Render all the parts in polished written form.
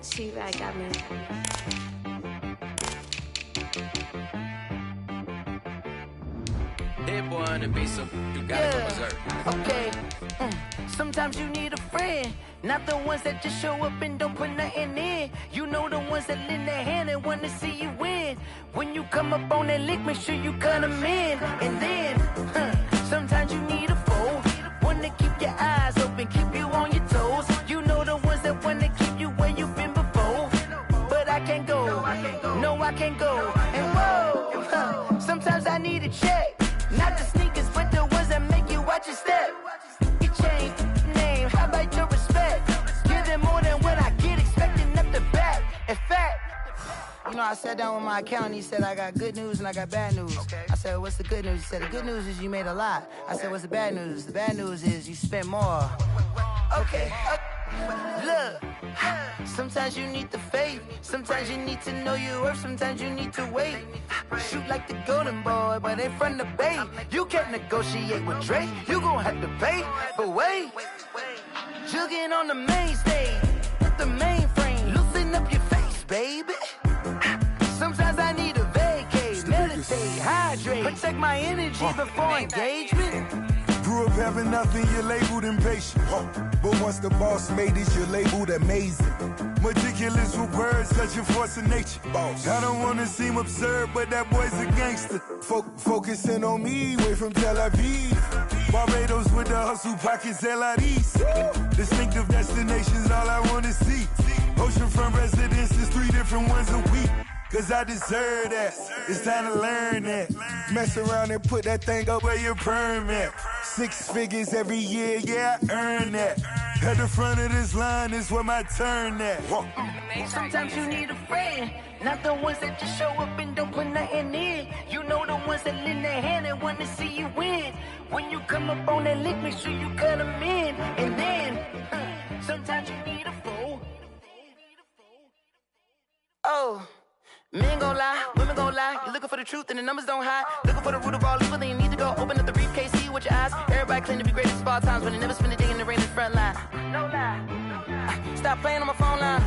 She like got me. Dead boy on the beat, so you gotta go berserk. Okay. Sometimes you need a friend, not the ones that just show up and don't put nothing in. You know the ones that lend their hand and want to see you win. When you come up on that lick, make sure you cut them in. And then, sometimes you need a foe, one to keep your eyes open, keep you on your toes. You know the ones that want to keep you where you've been before. But I can't go, no I can't go. And whoa, sometimes I need a check, not the sneakers, but the ones that make you watch your step. You change name, how about your respect? Give them more than what I get, expecting up the back. In fact, you know, I sat down with my accountant, he said I got good news and I got bad news. I said, what's the good news? He said, the good news is you made a lot. I said, what's the bad news? The bad news is you spent more. Okay, look, sometimes you need the faith, sometimes you need to know your worth, sometimes you need to wait. Shoot like the golden boy, but in front of the bay. You can't negotiate with Drake, you gon' have to pay. But wait, jugging on the main stage, with the mainframe, loosen up your face, baby. Sometimes I need a vacate, meditate, hydrate, protect my energy before engagement. Grew up having nothing, you're labeled impatient. But once the boss made it, you're labeled amazing. Meticulous with words, such a force of nature. I don't wanna seem absurd, but that boy's a gangster. Focusing on me, way from Tel Aviv. Barbados with the hustle pockets, LIDs. Distinctive destinations, all I wanna see. Oceanfront residences, 3 different ones a week. Cause I deserve that, it's time to learn that. Mess around and put that thing up where your perm at. 6 figures every year, yeah, I earn that. At the front of this line is where my turn at. Sometimes you need a friend, not the ones that just show up and don't put nothing in. You know the ones that lend their hand and want to see you win. When you come up on that lick, make sure you cut them in. And then, sometimes you need a foe. Oh. Men gon' lie, women gon' lie. You're looking for the truth and the numbers don't hide. Looking for the root of all evil, then you need to go open up the briefcase, see with your eyes. Everybody claim to be greatest of all times, but they never spend a day in the rain in the front line. No lie. Stop playing on my phone line.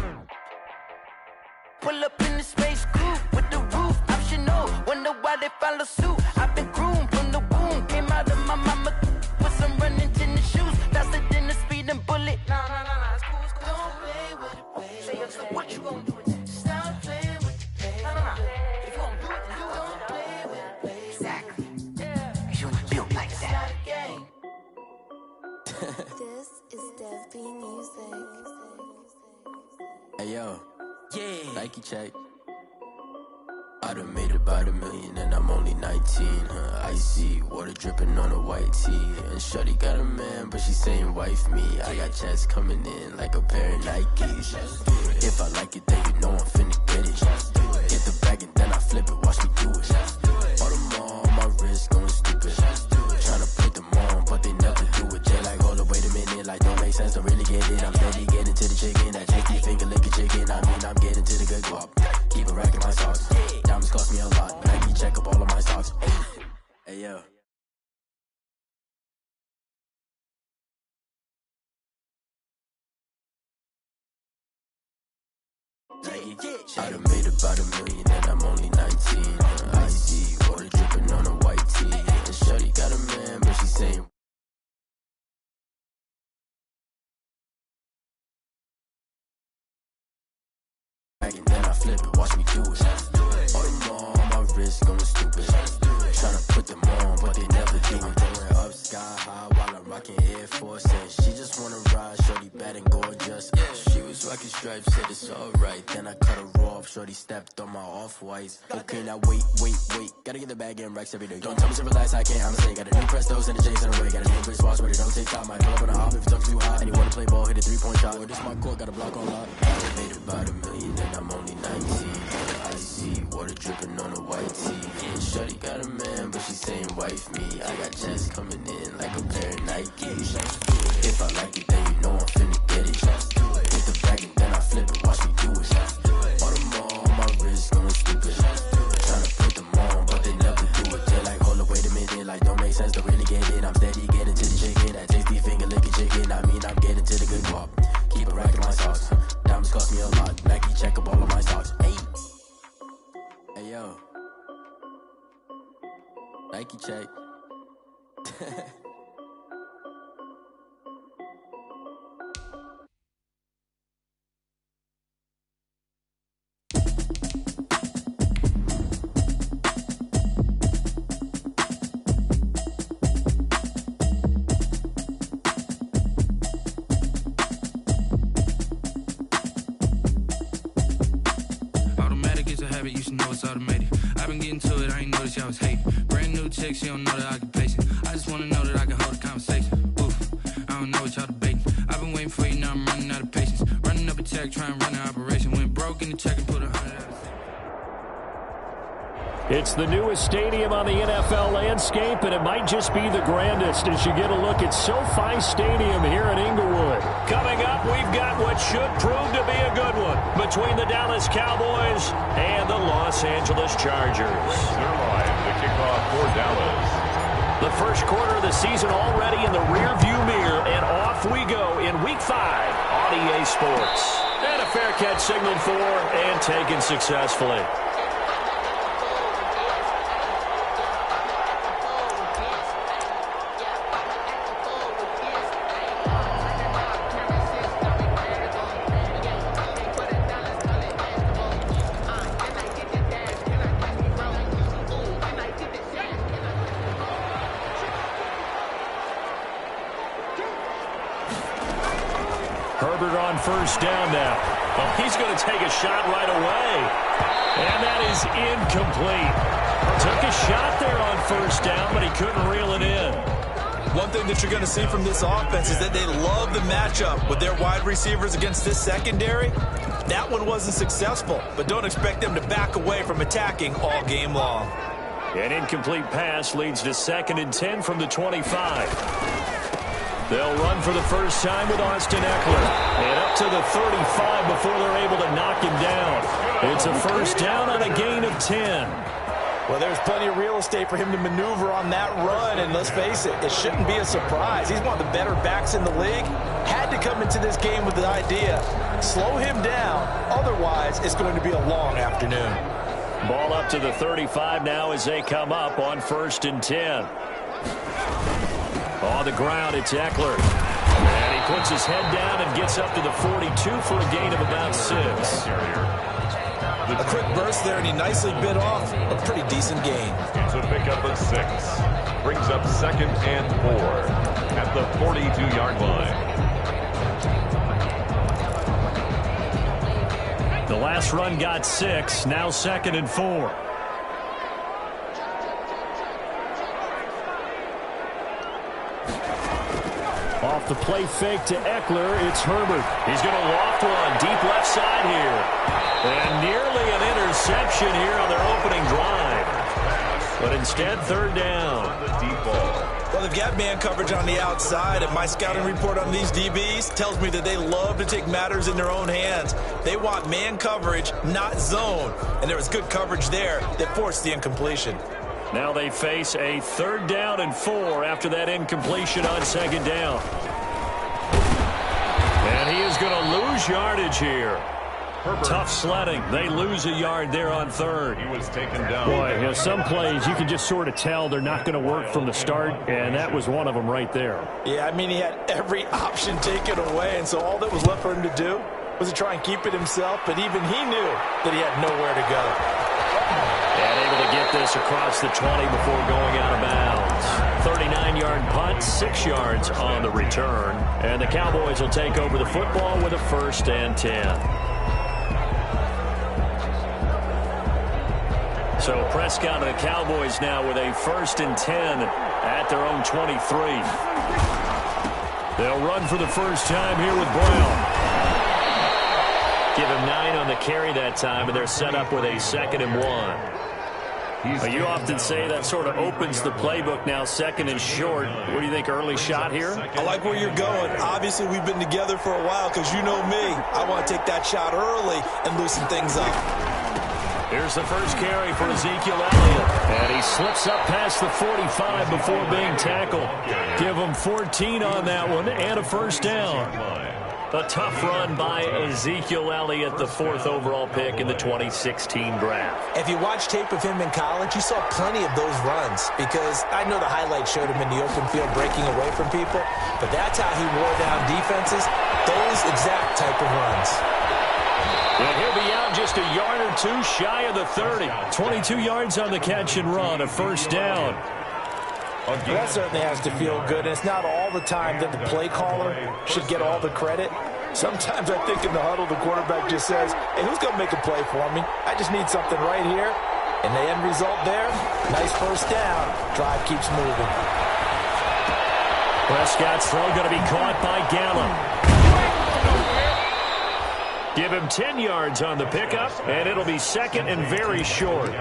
Pull up in the space coupe with the roof optional. Wonder why they follow suit. I've been groomed from the womb. Came out of my mama with some running tennis shoes. Faster than the speeding bullet. No, it's cool, it's cool. Don't play with it, baby. Say, what you gon' do with it? Stop playing. If you gon' do it, then you don't play with it, baby. Exactly. Cause you ain't built like that. This is Dev B Music. Hey yo, yeah. Nike check. I done made about $1 million and I'm only 19. Icy water dripping on a white tee. And shorty got a man, but she saying wife me. I got checks coming in like a pair of Nikes. If I like it, then you know I'm finna get it. Get the bag and then I flip it, watch me do it. All them on my wrist going stupid. Tryna put them on, but they never do it. They like, hold up, wait a minute, like don't make sense, don't really get it. I'm steady getting to the chicken, that tasty finger licking chicken. I mean, I'm getting to the good guap. Keep it racking my socks. Diamonds cost me a lot, but I can check up all of my socks. Hey yo. I done made about $1 million and I'm only 19. Icy water dripping on a white tee. And shorty got a man, but she saying. And then I flip it, watch me do it. All them on my wrist going stupid. Tryna put them on, but they never do it. Going up sky high while I'm rocking Air Force. And she just wanna ride, shorty bad and gorgeous. She was rocking stripes, said it's alright. Then I cut her off, shorty stepped on my off-whites. Okay, now wait. Gotta get the bag and racks every day. Don't tell me to relax, I can't, I'm saying. Got a new Prestos and a J's in a way. Got a new British watch, but it don't take time. I pull up on a hop if it talks too hot. And you wanna play ball, hit a 3-point shot. Well, this my court, got a block on lock. I made about $1 million and I'm only 19. Icy water dripping on a white tee. And shorty got a man, but she saying wife me. I got checks coming in like a pair of Nikes. If I like it, then you know I'm finna get it. Get the bag and then I flip it, watch me do it. All them on my wrist going stupid. Tryna put them on, but they never do it. They like, hold up, wait a minute, like don't make sense, don't really get it. I'm steady getting to the chicken, that tasty finger licking chicken. I mean, I'm getting to the good guap. Keep it racking my socks. Diamonds cost me a lot. Nike check. You should know it's automated. I've been getting to it, I ain't noticed y'all was hating. Brand new chick, she don't know the occupation. I just wanna know that I can hold a conversation. Oof, I don't know what y'all debating. I've been waiting for you, now I'm running out of patience. Running up a check, trying to run an operation. Went broke in the check and put 100 out. It's the newest stadium on the NFL landscape, and it might just be the grandest as you get a look at SoFi Stadium here in Inglewood. Coming up, we've got what should prove to be a good one between the Dallas Cowboys and the Los Angeles Chargers. They're live, the kickoff for Dallas. The first quarter of the season already in the rearview mirror, and off we go in Week 5 on EA Sports. And a fair catch signaled for and taken successfully. Herbert on first down now. Well, he's going to take a shot right away. And that is incomplete. Took a shot there on first down, but he couldn't reel it in. One thing that you're going to see from this offense is that they love the matchup with their wide receivers against this secondary. That one wasn't successful, but don't expect them to back away from attacking all game long. An incomplete pass leads to 2nd and 10 from the 25. They'll run for the first time with Austin Eckler. And up to the 35 before they're able to knock him down. It's a first down on a gain of 10. Well, there's plenty of real estate for him to maneuver on that run, and let's face it, it shouldn't be a surprise. He's one of the better backs in the league. Had to come into this game with the idea, slow him down, otherwise it's going to be a long afternoon. Ball up to the 35 now as they come up on 1st and 10. On the ground, it's Eckler. And he puts his head down and gets up to the 42 for a gain of about 6. A quick burst there, and he nicely bit off a pretty decent gain. It's a pickup of 6. Brings up 2nd and 4 at the 42-yard line. The last run got 6, now 2nd and 4. Off the play fake to Eckler, it's Herbert. He's going to loft one deep left side here. And nearly an interception here on their opening drive. But instead, 3rd down. Well, they've got man coverage on the outside, and my scouting report on these DBs tells me that they love to take matters in their own hands. They want man coverage, not zone. And there was good coverage there that forced the incompletion. Now they face a 3rd down and 4 after that incompletion on 2nd down. And he is going to lose yardage here. Herbert. Tough sledding. They lose a yard there on 3rd. He was taken down. Boy, you know, some plays you can just sort of tell they're not going to work from the start, and that was one of them right there. Yeah, I mean, he had every option taken away, and so all that was left for him to do was to try and keep it himself, but even he knew that he had nowhere to go. And able to get this across the 20 before going out of bounds. 39-yard punt, 6 yards on the return. And the Cowboys will take over the football with a 1st and 10. So Prescott and the Cowboys now with a 1st and 10 at their own 23. They'll run for the first time here with Brown. Give him 9 on the carry that time, and they're set up with a 2nd and 1. You often say that sort of opens the playbook now, 2nd and short. What do you think, early shot here? I like where you're going. Obviously, we've been together for a while because you know me. I want to take that shot early and loosen things up. Here's the first carry for Ezekiel Elliott. And he slips up past the 45 before being tackled. Give him 14 on that one and a 1st down. A tough run by Ezekiel Elliott, the 4th overall pick in the 2016 draft. If you watch tape of him in college, you saw plenty of those runs because I know the highlights showed him in the open field breaking away from people, but that's how he wore down defenses, those exact type of runs. And he'll be out just a yard or two shy of the 30. 22 yards on the catch and run, a first down. Well, that certainly has to feel good, and it's not all the time that the play caller should get all the credit. Sometimes I think in the huddle, the quarterback just says, hey, who's going to make a play for me? I just need something right here. And the end result there, nice first down. Drive keeps moving. Prescott's throw going to be caught by Gallup. Give him 10 yards on the pickup, and it'll be second and very short.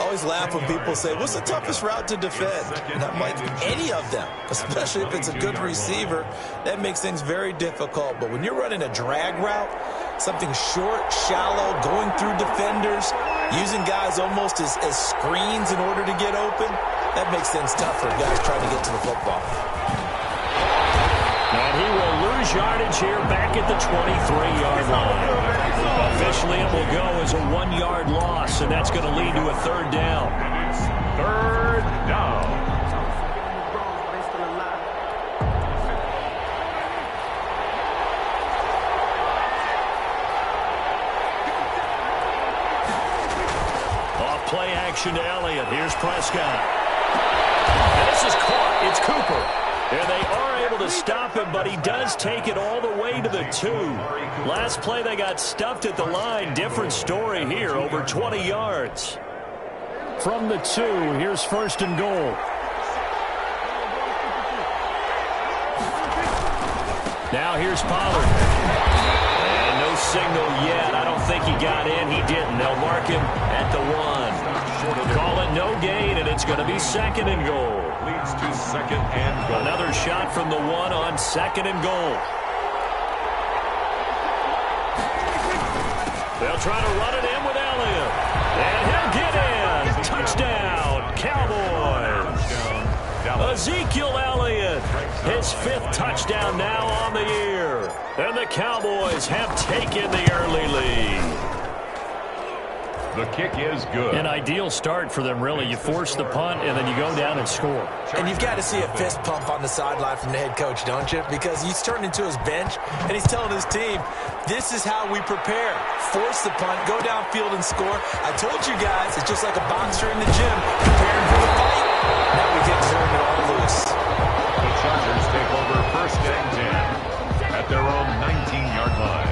Always laugh when people say, what's the toughest route to defend? And I'm like, any of them, especially if it's a good receiver. That makes things very difficult. But when you're running a drag route, something short, shallow, going through defenders, using guys almost as screens in order to get open, that makes things tougher, guys trying to get to the football. And he will lose yardage here back at the 23-yard line. Officially, it will go as a 1-yard loss, and that's going to lead to a third down. Third down. Off play action to Elliott. Here's Prescott. And this is caught. It's Cooper. And they are able to stop him, but he does take it all the way to the 2. Last play, they got stuffed at the line. Different story here, over 20 yards. From the 2, here's first and goal. Now here's Pollard. And no signal yet. I don't think he got in. He didn't. They'll mark him at the 1. Call it no gain, and it's going to be second and goal. Leads to second and goal. Another shot from the 1 on second and goal. They'll try to run it in with Elliott. And he'll get in. Touchdown, Cowboys. Ezekiel Elliott, his 5th touchdown now on the year. And the Cowboys have taken the early lead. The kick is good. An ideal start for them, really. You force the punt, and then you go down and score. And you've got to see a fist pump on the sideline from the head coach, don't you? Because he's turned into his bench, and he's telling his team, this is how we prepare. Force the punt, go downfield and score. I told you guys, it's just like a boxer in the gym, preparing for the fight. Now we get to turn it all loose. The Chargers take over first and 10 at their own 19-yard line.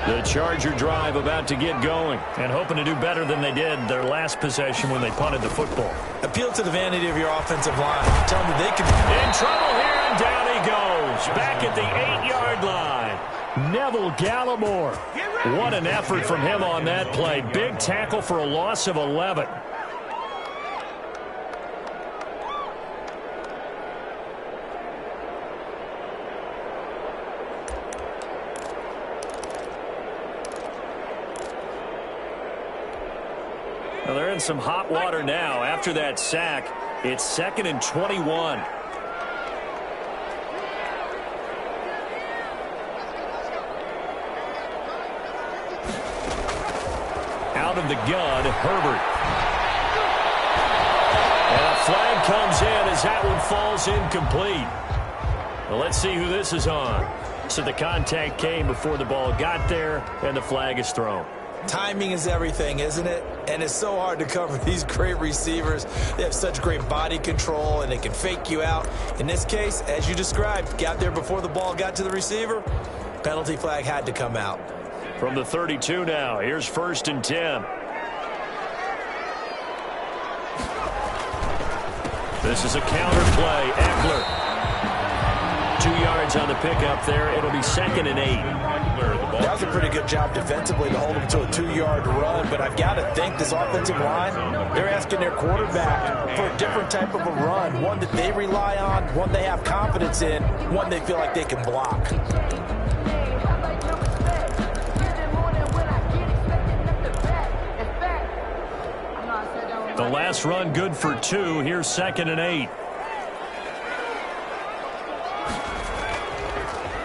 The Charger drive about to get going and hoping to do better than they did their last possession when they punted the football. Appeal to the vanity of your offensive line. Tell them that they can... In trouble here, and down he goes. Back at the 8-yard line. Neville Gallimore. What an effort from him on that play. Big tackle for a loss of 11. Well, they're in some hot water now. After that sack, it's second and 21. Out of the gun, Herbert. And a flag comes in as that one falls incomplete. Well, let's see who this is on. So the contact came before the ball got there, and the flag is thrown. Timing is everything, isn't it? And it's so hard to cover these great receivers. They have such great body control, and they can fake you out. In this case, as you described, got there before the ball got to the receiver. Penalty flag had to come out. From the 32 now, here's first and 10. This is a counter play. Eckler. 2 yards on the pickup there. It'll be second and 8. That was a pretty good job defensively to hold him to a 2-yard run, but I've got to think this offensive line, they're asking their quarterback for a different type of a run, one that they rely on, one they have confidence in, one they feel like they can block. The last run good for 2. Here's 2nd and 8.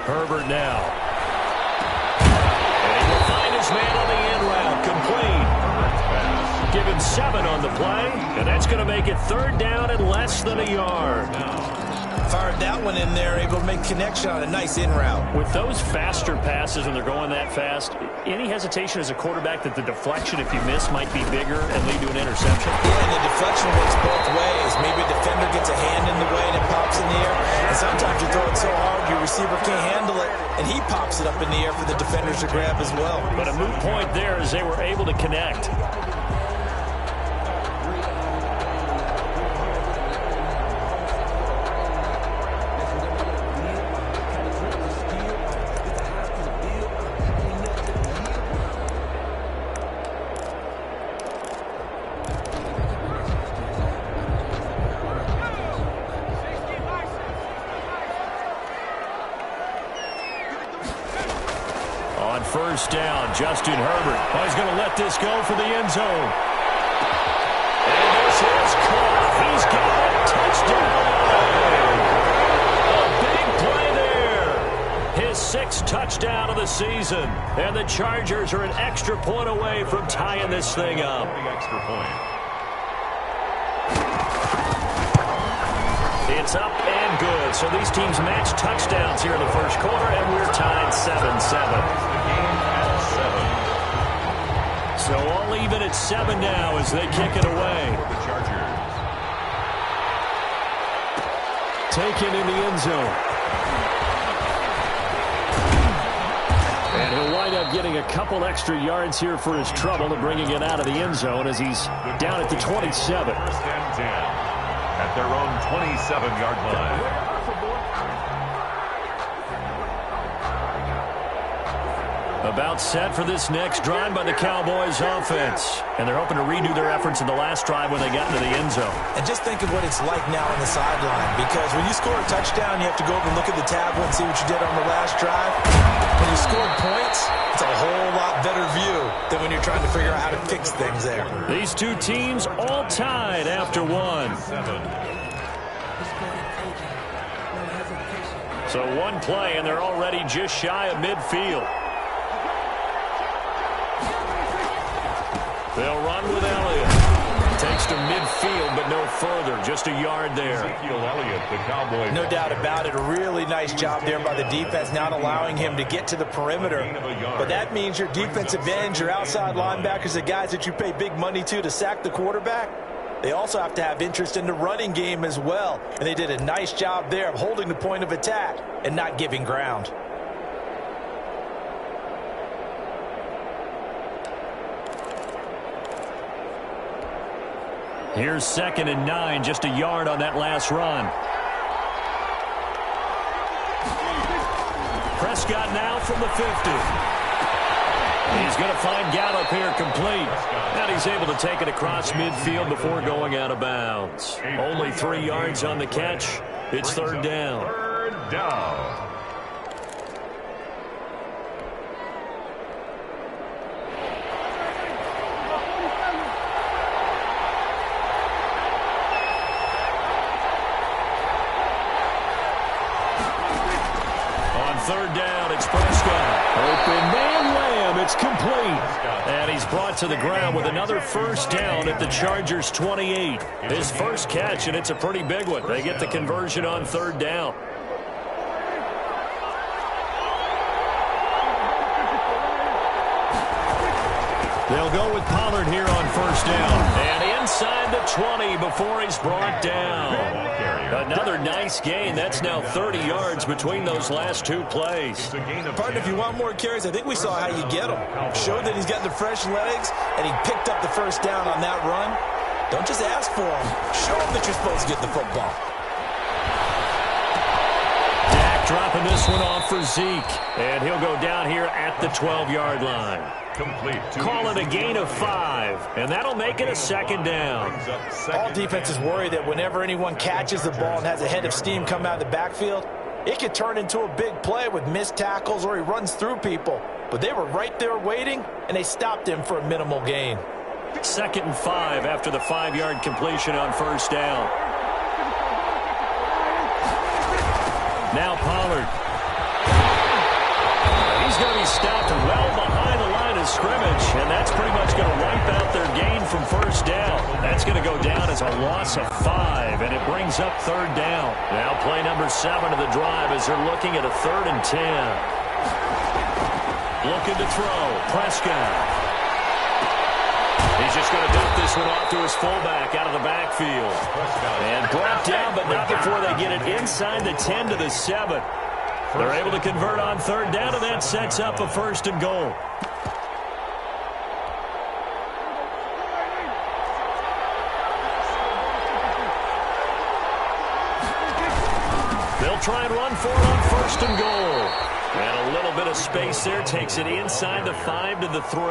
Herbert now. And he will find his man on the in route. Complete. Give him 7 on the play, and that's going to make it 3rd down and less than a yard. Fired that one in there, able to make connection on a nice in route. With those faster passes and they're going that fast, any hesitation as a quarterback that the deflection, if you miss, might be bigger and lead to an interception? Yeah, and the deflection works both ways. Maybe a defender gets a hand in the way and it pops in the air. And sometimes you throw it so hard your receiver can't handle it, and he pops it up in the air for the defenders to grab as well. But a moot point there as they were able to connect. First down, Justin Herbert. Oh, he's going to let this go for the end zone. And this is caught. He's got a touchdown. A big play there. His 6th touchdown of the season. And the Chargers are an extra point away from tying this thing up. Extra point. It's up and good. So these teams match touchdowns here in the first quarter, and we're tied 7-7. So all even at 7 now as they kick it away. The Chargers. Taken in the end zone. And he'll wind up getting a couple extra yards here for his trouble and bringing it out of the end zone as he's down at the 27. 1st and 10 at their own 27-yard line. About set for this next drive by the Cowboys offense. And they're hoping to redo their efforts in the last drive when they got into the end zone. And just think of what it's like now on the sideline, because when you score a touchdown, you have to go over and look at the tablet and see what you did on the last drive. When you scored points, it's a whole lot better view than when you're trying to figure out how to fix things there. These two teams all tied after 1. So 1 play, and they're already just shy of midfield. They'll run with Elliott. Takes to midfield, but no further. Just a yard there. Ezekiel Elliott, the Cowboys. No doubt about it. A really nice job there by the defense, not allowing him to get to the perimeter. But that means your defensive ends, your outside linebackers, the guys that you pay big money to sack the quarterback, they also have to have interest in the running game as well. And they did a nice job there of holding the point of attack and not giving ground. Here's 2nd and 9, just a yard on that last run. Prescott now from the 50. He's going to find Gallup here complete. And he's able to take it across midfield before going out of bounds. Only 3 yards on the catch. It's 3rd down. 3rd down. On 3rd down, it's Prescott. Open man, Lamb. It's complete. And he's brought to the ground with another 1st down at the Chargers' 28. His first catch, and it's a pretty big one. They get the conversion on 3rd down. They'll go with Pollard here on 1st down. And inside the 20 before he's brought down. Another nice gain. That's now 30 yards between those last 2 plays. Partner, if you want more carries, I think we saw how you get them. Showed that he's got the fresh legs, and he picked up the 1st down on that run. Don't just ask for him. Show him that you're supposed to get the football. Dak dropping this one off for Zeke. And he'll go down here at the 12-yard line. Complete. Call it a gain of 5, and that'll make it a 2nd down. All defenses worry that whenever anyone catches the ball and has a head of steam come out of the backfield, it could turn into a big play with missed tackles or he runs through people. But they were right there waiting, and they stopped him for a minimal gain. 2nd and 5 after the 5-yard completion on first down. Now Pollard. He's going to be stopped well behind the line of scrimmage, and that's pretty much going to wipe out their gain from first down. That's going to go down as a loss of 5, and it brings up 3rd down. Now play number 7 of the drive as they're looking at a 3rd and 10. Looking to throw. Prescott. He's just going to dump this one off to his fullback out of the backfield. And brought down, but not before they get it inside the 10 to the 7. They're able to convert on 3rd down, and that sets up a 1st and goal. They'll try and run for it on 1st and goal. And a little bit of space there takes it inside the 5 to the 3.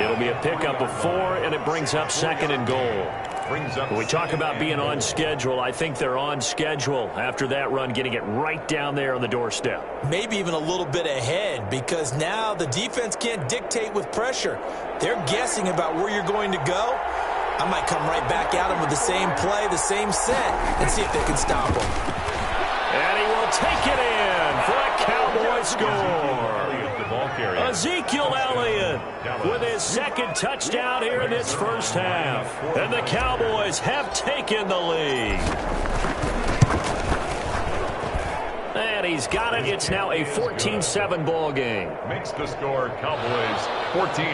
It'll be a pickup of 4, and it brings up 2nd and goal. When we talk about being on schedule, I think they're on schedule after that run, getting it right down there on the doorstep. Maybe even a little bit ahead, because now the defense can't dictate with pressure. They're guessing about where you're going to go. I might come right back at them with the same play, the same set, and see if they can stop them. And he will take it in for a Cowboy score. Ezekiel Elliott with his 2nd touchdown here in this first half. And the Cowboys have taken the lead. And he's got it. It's now a 14-7 ball game. Makes the score Cowboys 14,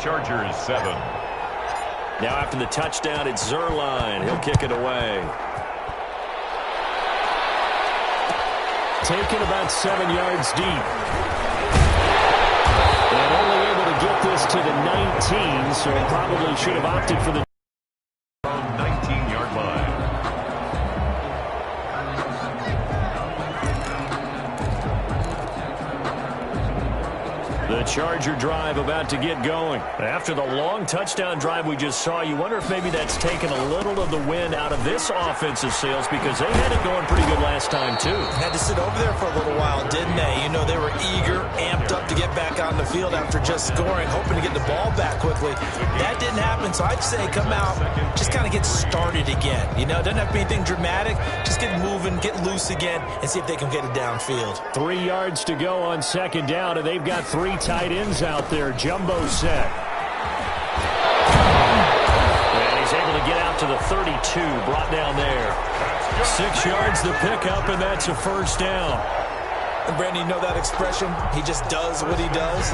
Chargers 7. Now after the touchdown, it's Zerline. He'll kick it away. Taken about 7 yards deep. And only able to get this to the 19, so probably should have opted for the 19-yard line. The Charger drive about to get going. After the long touchdown drive we just saw, you wonder if maybe that's taken a little of the wind out of this offensive sails, because they had it going pretty good last time, too. Had to sit over there for a little while, didn't they? You know, they were eager, amped up to get back on the field after just scoring, hoping to get the ball back quickly. That didn't happen, so I'd say come out, just kind of get started again. You know, it doesn't have to be anything dramatic. Just get moving, get loose again, and see if they can get it downfield. 3 yards to go on 2nd down, and they've got 3 tight ends out there. Jumbo set. And he's able to get out to the 32, brought down there. 6 yards the pickup, and that's a 1st down. And Brandon, you know that expression? He just does what he does.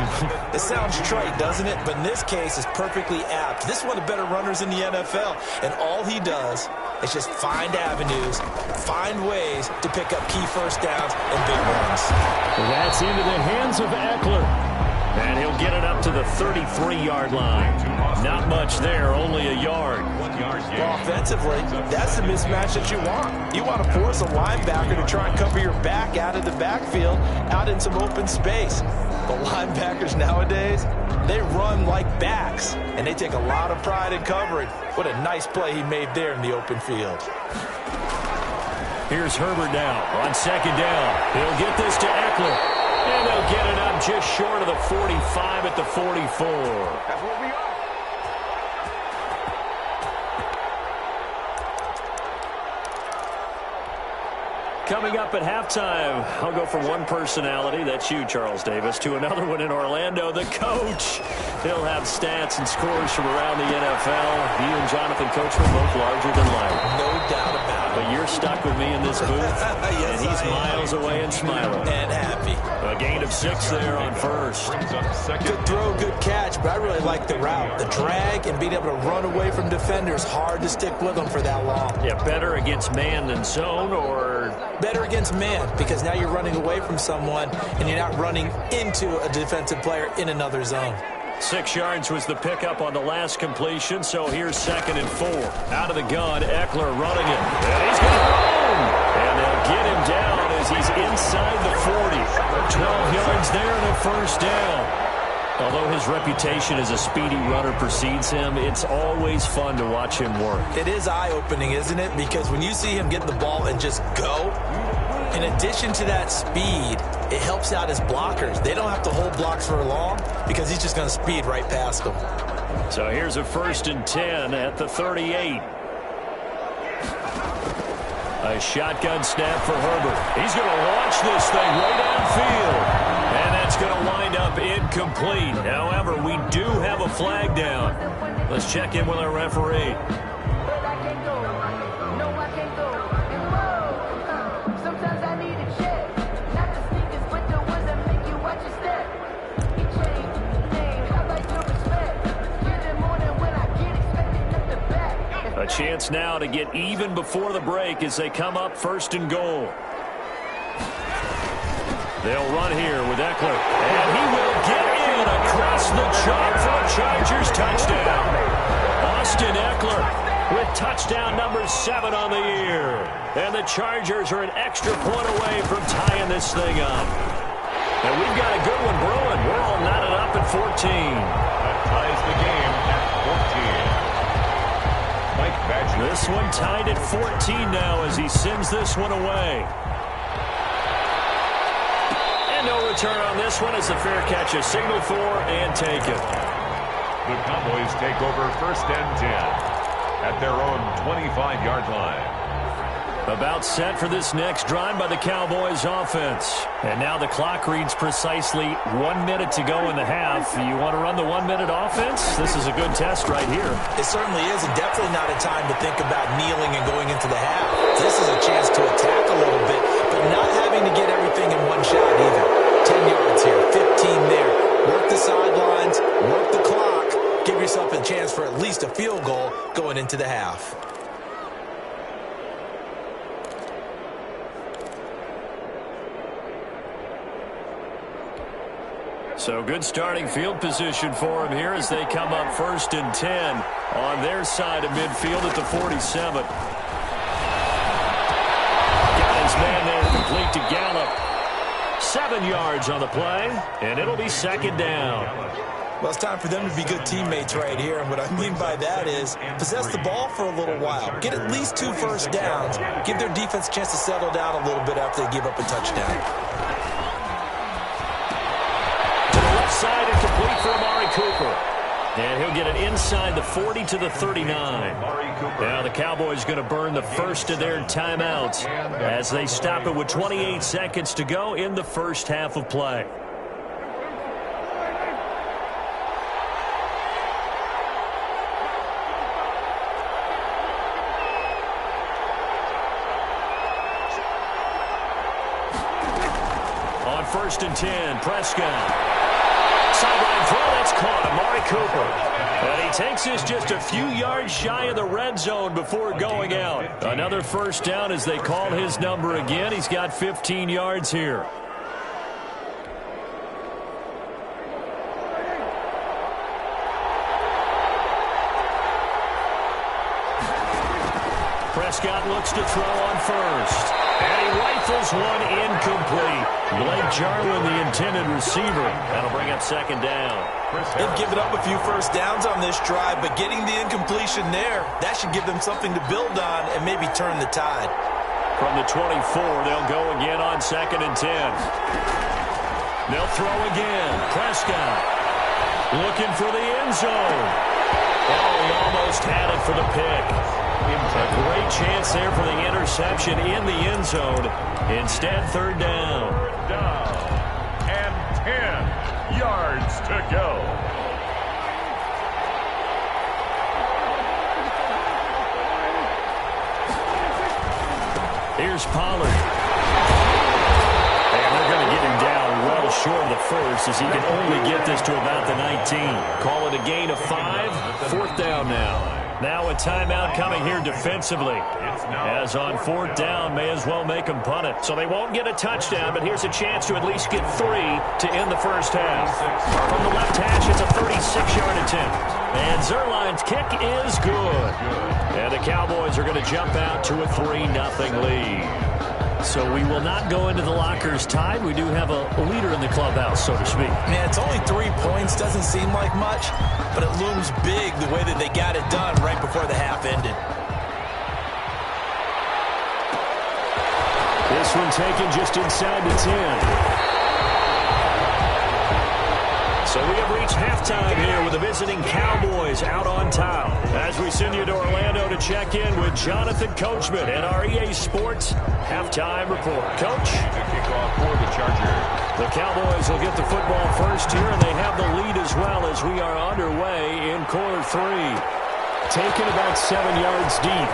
It sounds trite, doesn't it? But in this case, it's perfectly apt. This is one of the better runners in the NFL, and all he does is just find avenues, find ways to pick up key 1st downs and big runs. That's into the hands of Eckler. And he'll get it up to the 33-yard line. Not much there, only a yard. Well, offensively, that's the mismatch that you want. You want to force a linebacker to try and cover your back out of the backfield, out in some open space. The linebackers nowadays, they run like backs, and they take a lot of pride in covering. What a nice play he made there in the open field. Here's Herbert now on 2nd down. He'll get this to Eckler. And they'll get it up just short of the 45 at the 44. That's what we are. Coming up at halftime, I'll go from one personality, that's you, Charles Davis, to another one in Orlando, the coach. He'll have stats and scores from around the NFL. He and Jonathan Coachman both larger than life. No doubt about it. But you're stuck with me in this booth, yes, and he's miles away and smiling. And happy. A gain of 6 there on 1st. Good throw, good catch, but I really like the route. The drag and being able to run away from defenders, hard to stick with them for that long. Yeah, better against man than zone, or better against man, because now you're running away from someone and you're not running into a defensive player in another zone. 6 yards was the pickup on the last completion, so here's 2nd and 4. Out of the gun, Eckler running it. And he's going to run! And they'll get him down as he's inside the 40. 12 yards there and a 1st down. Although his reputation as a speedy runner precedes him, it's always fun to watch him work. It is eye-opening, isn't it? Because when you see him get the ball and just go, in addition to that speed, it helps out his blockers. They don't have to hold blocks for long because he's just going to speed right past them. So here's a 1st and 10 at the 38. A shotgun snap for Herbert. He's going to launch this thing way downfield. And that's going to wind up incomplete. However, we do have a flag down. Let's check in with our referee. A chance now to get even before the break as they come up 1st and goal. They'll run here with Eckler. And he will get in across the chalk for a Chargers touchdown. Austin Eckler with touchdown number 7 on the year. And the Chargers are an extra point away from tying this thing up. And we've got a good one brewing. We're all knotted up at 14. That ties the game at 14. This one tied at 14 now as he sends this one away. And no return on this one as the fair catch is signaled for and taken. The Cowboys take over 1st and 10 at their own 25-yard line. About set for this next drive by the Cowboys offense. And now the clock reads precisely 1 minute to go in the half. You want to run the 1 minute offense? This is a good test right here. It certainly is, and definitely not a time to think about kneeling and going into the half. This is a chance to attack a little bit, but not having to get everything in one shot either. 10 yards here, 15 there. Work the sidelines, work the clock. Give yourself a chance for at least a field goal going into the half. So good starting field position for him here as they come up 1st and 10 on their side of midfield at the 47. Got his man there complete to Gallup. 7 yards on the play, and it'll be 2nd down. Well, it's time for them to be good teammates right here, and what I mean by that is possess the ball for a little while. Get at least 2 first downs. Give their defense a chance to settle down a little bit after they give up a touchdown. Side and complete for Amari Cooper. And he'll get it inside the 40 to the 39. Now the Cowboys going to burn the first of their timeouts as they stop it with 28 seconds to go in the first half of play. On 1st and 10, Prescott. Sideline throw, that's caught. Amari Cooper. And he takes this just a few yards shy of the red zone before going out. Another 1st down as they call his number again. He's got 15 yards here. Prescott looks to throw on 1st. And he rifles one incomplete. Blake Jarwin, the intended receiver. That'll bring up 2nd down. They've given up a few first downs on this drive, but getting the incompletion there, that should give them something to build on and maybe turn the tide. From the 24, they'll go again on 2nd and 10. They'll throw again. Prescott looking for the end zone. Oh, he almost had it for the pick. A great chance there for the interception in the end zone. Instead, 3rd down. 3rd down and 10 yards to go. Here's Pollard. And they're going to get him down well short of the first as he can only get this to about the 19. Call it a gain of 5. 4th down now. Now a timeout coming here defensively. As on 4th down, may as well make them punt it. So they won't get a touchdown, but here's a chance to at least get 3 to end the first half. From the left hash, it's a 36-yard attempt. And Zerline's kick is good. And the Cowboys are going to jump out to a 3-0 lead. So we will not go into the lockers tied. We do have a leader in the clubhouse, so to speak. Yeah, it's only 3 points. Doesn't seem like much, but it looms big the way that they got it done right before the half ended. This one taken just inside the 10. So we have reached halftime here with the visiting Cowboys out on top. As we send you to Orlando to check in with Jonathan Coachman and our EA Sports halftime report. Coach? The kickoff for the Chargers. The Cowboys will get the football first here, and they have the lead as well as we are underway in quarter 3. Taken about 7 yards deep.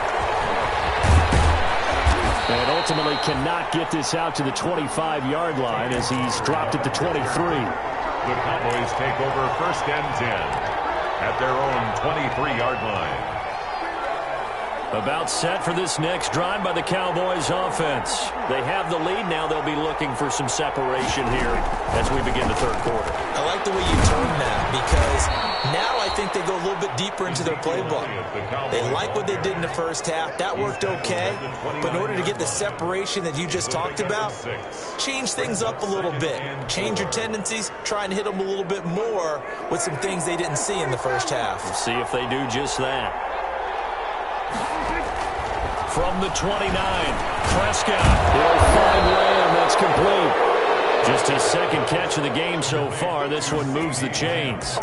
And ultimately cannot get this out to the 25-yard line as he's dropped at the 23. The Cowboys take over first and 10 at their own 23-yard line. About set for this next drive by the Cowboys offense. They have the lead. Now they'll be looking for some separation here as we begin the third quarter. I like the way you term that because now I think they go a little bit deeper into their playbook. They like what they did in the first half. That worked okay. But in order to get the separation that you just talked about, change things up a little bit. Change your tendencies. Try and hit them a little bit more with some things they didn't see in the first half. We'll see if they do just that. From the 29, Prescott will find Lamb. That's complete. Just his second catch of the game so far. This one moves the chains.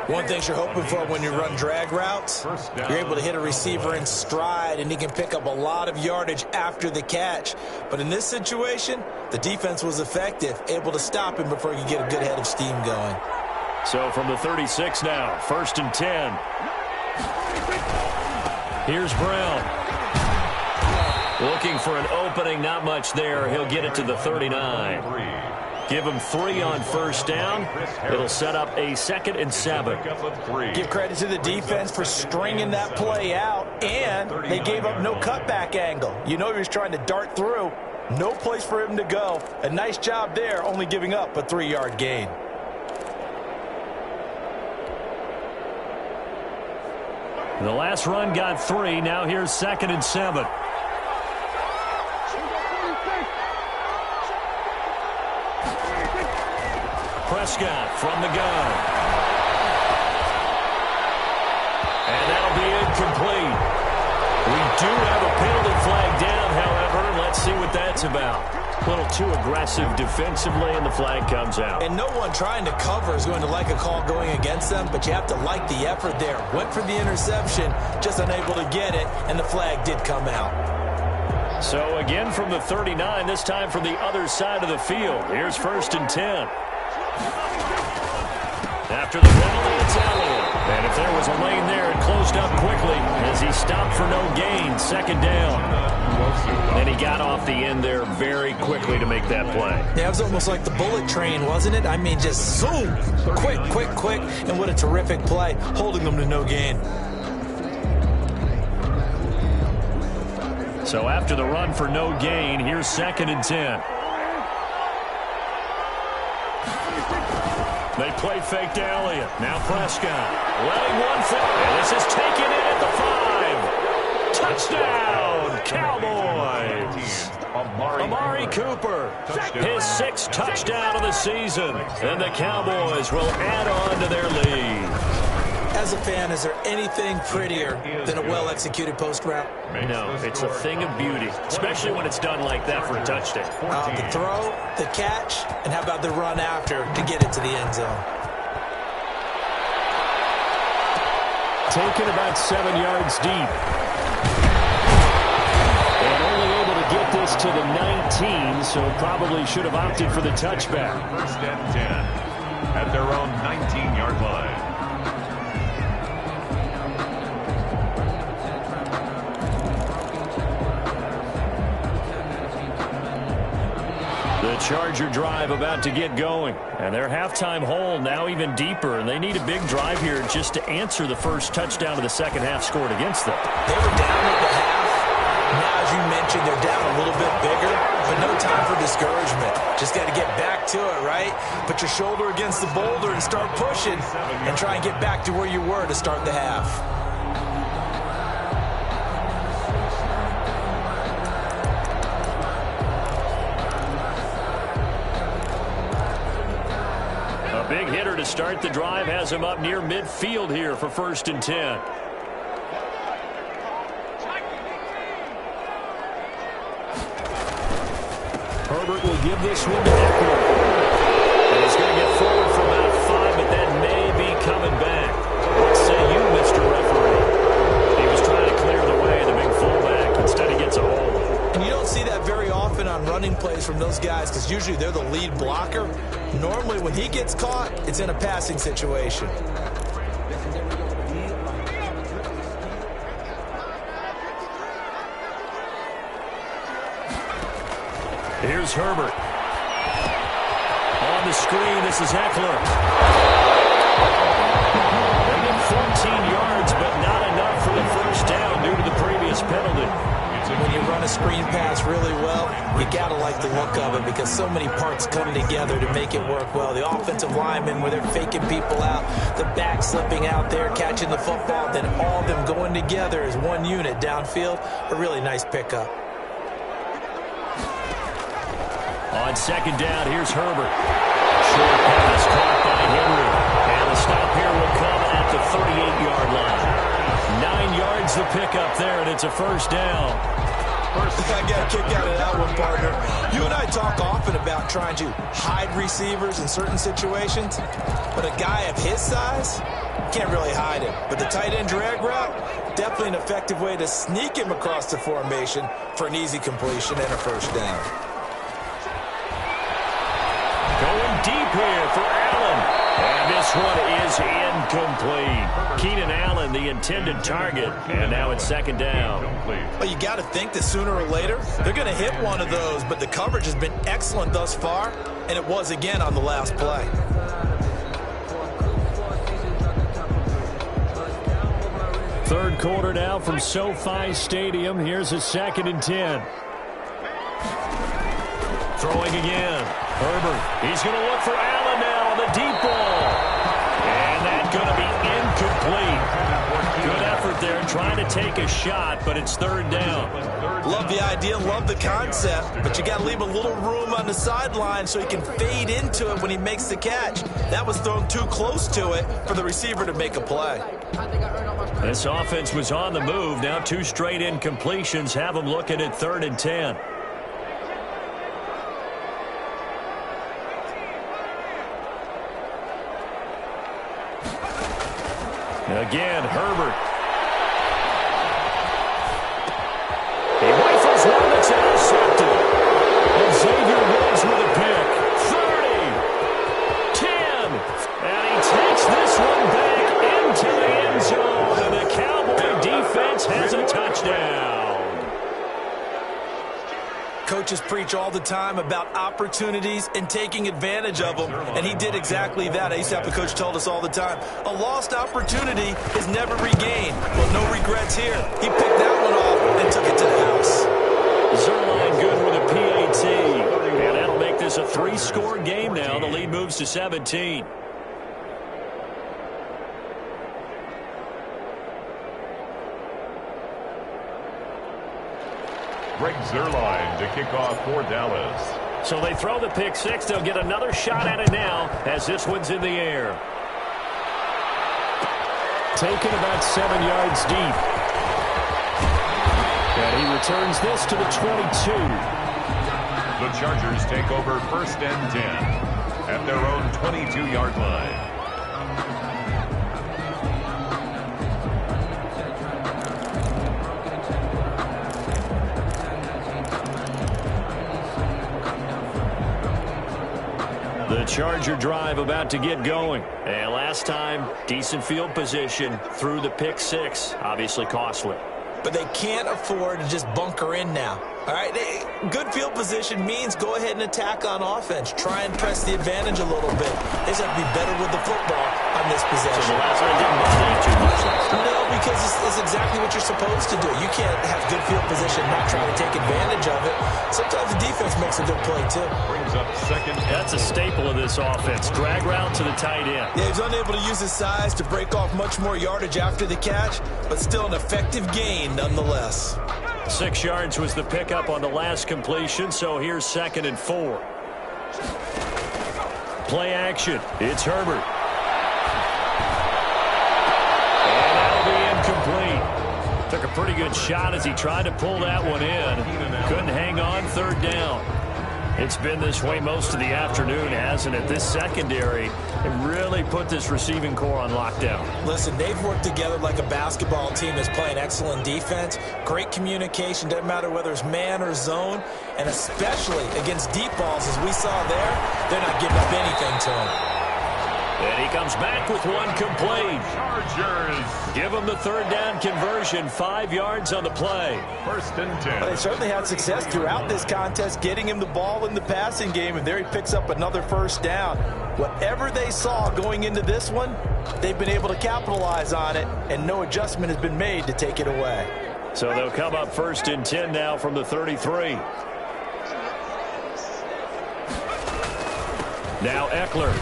One thing you're hoping for when you run drag routes, you're able to hit a receiver in stride, and he can pick up a lot of yardage after the catch. But in this situation, the defense was effective, able to stop him before he could get a good head of steam going. So from the 36 now, first and 10. Here's Brown. Looking for an opening, not much there. He'll get it to the 39. Give him 3 on first down. It'll set up a 2nd and 7. Give credit to the defense for stringing that play out, and they gave up no cutback angle. You know he was trying to dart through. No place for him to go. A nice job there, only giving up a 3-yard gain. The last run got 3. Now here's 2nd and 7. Prescott from the gun. And that'll be incomplete. We do have a penalty flag down, however. Let's see what that's about. A little too aggressive defensively, and the flag comes out. And no one trying to cover is going to like a call going against them, but you have to like the effort there. Went for the interception, just unable to get it, and the flag did come out. So again from the 39, this time from the other side of the field. Here's first and 10. After the penalty, it's Elliott. And if there was a lane there, it closed up quickly as he stopped for no gain. 2nd down. And he got off the end there very quickly to make that play. Yeah, it was almost like the bullet train, wasn't it? I mean, just zoom. Quick, quick, quick. And what a terrific play, holding them to no gain. So after the run for no gain, here's 2nd and 10. They play fake to Elliott. Now Prescott letting one fly. And this is taken in at the 5. Touchdown, Cowboys. Amari Cooper, his 6th touchdown of the season. And the Cowboys will add on to their lead. As a fan, is there anything prettier than a well-executed post route? No, it's a thing of beauty, especially when it's done like that for a touchdown. The throw, the catch, and how about the run after to get it to the end zone? Taken about 7 yards deep. And only able to get this to the 19, so probably should have opted for the touchback. First and 10 at their own 19-yard line. The Charger drive about to get going. And their halftime hole now even deeper. And they need a big drive here just to answer the first touchdown of the second half scored against them. They were down at the half. Now, as you mentioned, they're down a little bit bigger, but no time for discouragement. Just got to get back to it, right? Put your shoulder against the boulder and start pushing and try and get back to where you were to start the half. Big hitter to start the drive has him up near midfield here for first and 10. Herbert will give this one to Eckler. And he's going to get forward for about 5, but running plays from those guys because usually they're the lead blocker. Normally when he gets caught, it's in a passing situation. Here's Herbert. On the screen, this is Eckler. They get 14 yards, but not enough for the first down due to the previous penalty. When you run a screen pass really well, you got to like the look of it because so many parts come together to make it work well. The offensive linemen, where they're faking people out, the back slipping out there, catching the football, then all of them going together as one unit downfield. A really nice pickup. On second down, here's Herbert. Short pass caught by Henry. And the stop here will come at the 38-yard line. 9 yards the pickup there, and it's a first down. I got a kick out of that one, partner. You and I talk often about trying to hide receivers in certain situations, but a guy of his size can't really hide him. But the tight end drag route, definitely an effective way to sneak him across the formation for an easy completion and a first down. Going deep here for Allen. And this one is incomplete. Keenan Allen, the intended target, and now it's second down. Well, you got to think that sooner or later they're going to hit one of those, but the coverage has been excellent thus far, and it was again on the last play. Third quarter now from SoFi Stadium. Here's a 2nd and 10. Throwing again. Herbert. He's going to look for Allen now on the deep ball. And that's going to be incomplete. Good effort there trying to take a shot, but it's third down. Love the idea, love the concept, but you got to leave a little room on the sideline so he can fade into it when he makes the catch. That was thrown too close to it for the receiver to make a play. This offense was on the move. Now 2 straight incompletions have them looking at 3rd and 10. Again, Herbert. He rifles one that's intercepted. And Xavier Woods with a pick. 30. 10. And he takes this one back into the end zone. And the Cowboy defense has a touchdown. Coaches preach all the time about opportunities and taking advantage of them, and he did exactly that. I used to have a coach told us all the time, a lost opportunity is never regained. Well, no regrets here. He picked that one off and took it to the house. Zerline good with a PAT, and that'll make this a 3-score game now. The lead moves to 17. Greg Zerline to kick off for Dallas. So they throw the pick 6. They'll get another shot at it now as this one's in the air. Taken about 7 yards deep. And he returns this to the 22. The Chargers take over 1st and 10 at their own 22-yard line. The Charger drive about to get going. And last time, decent field position through the pick 6. Obviously costly. But they can't afford to just bunker in now. All right, good field position means go ahead and attack on offense. Try and press the advantage a little bit. They just have to be better with the football on this possession. So the last one didn't bother you too much. No, because it's exactly what you're supposed to do. You can't have good field position, not try to take advantage of it. Sometimes the defense makes a good play, too. Brings up 2nd. That's a staple of this offense. Drag route to the tight end. Yeah, he's unable to use his size to break off much more yardage after the catch, but still an effective gain nonetheless. 6 yards was the pickup on the last completion, so here's 2nd and 4. Play action. It's Herbert. And that'll be incomplete. Took a pretty good shot as he tried to pull that one in. Couldn't hang on, 3rd down. It's been this way most of the afternoon, hasn't it? This secondary have really put this receiving core on lockdown. Listen, they've worked together like a basketball team that's playing excellent defense, great communication, doesn't matter whether it's man or zone, and especially against deep balls, as we saw there, they're not giving up anything to them. And he comes back with one complete. Chargers. Give him the third down conversion, 5 yards on the play. 1st and 10. Well, they certainly had success throughout this contest, getting him the ball in the passing game, and there he picks up another first down. Whatever they saw going into this one, they've been able to capitalize on it, and no adjustment has been made to take it away. So they'll come up 1st and 10 now from the 33. Now Eckler.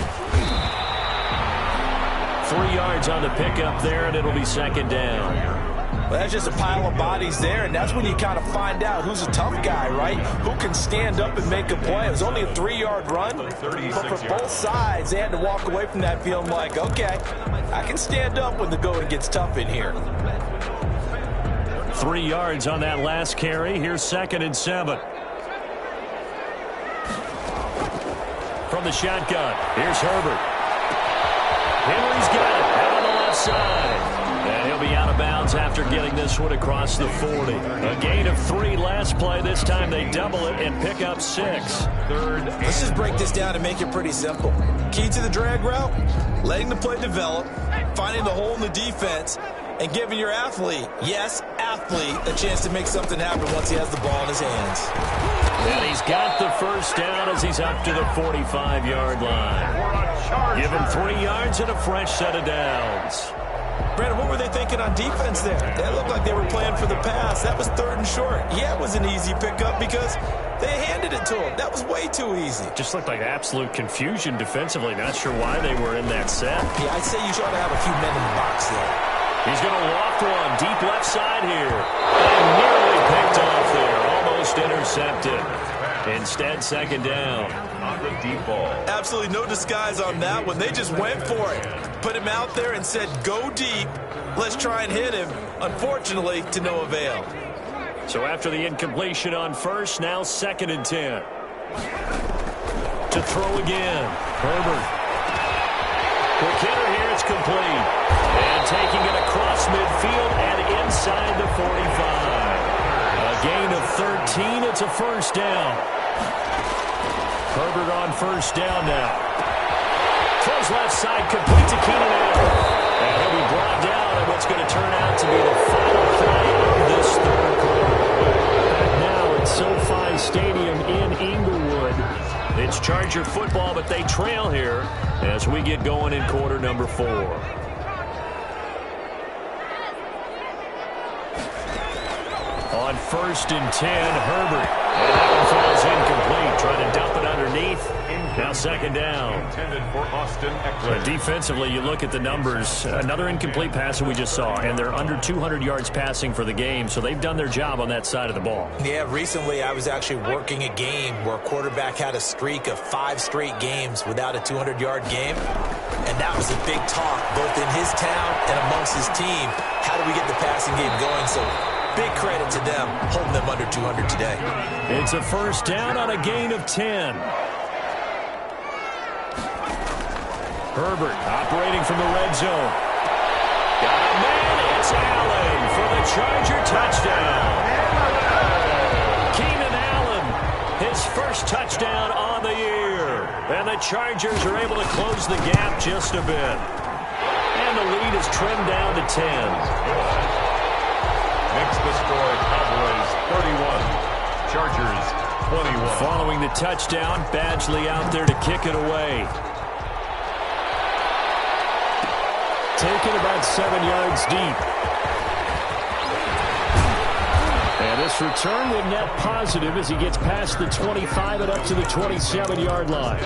3 yards on the pickup there, and it'll be 2nd down. Well, that's just a pile of bodies there, and that's when you kind of find out who's a tough guy, right? Who can stand up and make a play. It was only a 3-yard run, but for both sides, they had to walk away from that feeling like, okay, I can stand up when the going gets tough in here. 3 yards on that last carry. Here's 2nd and 7. From the shotgun, here's Herbert. Henry's got it out on the left side. And he'll be out of bounds after getting this one across the 40. A gain of 3 last play. This time they double it and pick up 6. 3rd. Let's just break this down and make it pretty simple. Key to the drag route, letting the play develop, finding the hole in the defense, and giving your athlete, yes, athlete, a chance to make something happen once he has the ball in his hands. And he's got the first down as he's up to the 45-yard line. Give him 3 yards and a fresh set of downs. Brandon, what were they thinking on defense there? That looked like they were playing for the pass. That was 3rd and short. Yeah, it was an easy pickup because they handed it to him. That was way too easy. Just looked like absolute confusion defensively. Not sure why they were in that set. Yeah, I'd say you ought to have a few men in the box there. He's going to loft one deep left side here. And nearly picked off there. Almost intercepted. Instead, 2nd down. On the deep ball. Absolutely no disguise on that one. They just went for it. Put him out there and said, go deep. Let's try and hit him. Unfortunately, to no avail. So after the incompletion on first, now 2nd and 10. To throw again. Herbert. Quick hitter here. It's complete. And taking it across midfield and inside the 45. A gain of 13. It's a first down. Herbert on first down now. Throws left side, complete to Keenan Allen. And he'll be brought down at what's going to turn out to be the final play of this 3rd quarter. Now at SoFi Stadium in Inglewood. It's Charger football, but they trail here as we get going in quarter number 4. On 1st and 10, Herbert. And that one falls incomplete. Trying to dump it underneath. Now 2nd down. Intended for Austin Eckler. Defensively, you look at the numbers. Another incomplete pass that we just saw, and they're under 200 yards passing for the game, so they've done their job on that side of the ball. Yeah, recently I was actually working a game where a quarterback had a streak of 5 straight games without a 200-yard game, and that was a big talk both in his town and amongst his team. How do we get the passing game going? So big credit to them holding them under 200 today. It's a first down on a gain of 10. Herbert operating from the red zone. Got a man. It's Allen for the Charger touchdown. Keenan Allen, his first touchdown on the year. And the Chargers are able to close the gap just a bit. And the lead is trimmed down to 10. Makes the score Cowboys 31, Chargers 21. Following the touchdown, Badgley out there to kick it away. Taken about 7 yards deep. And this return will net positive as he gets past the 25 and up to the 27-yard line.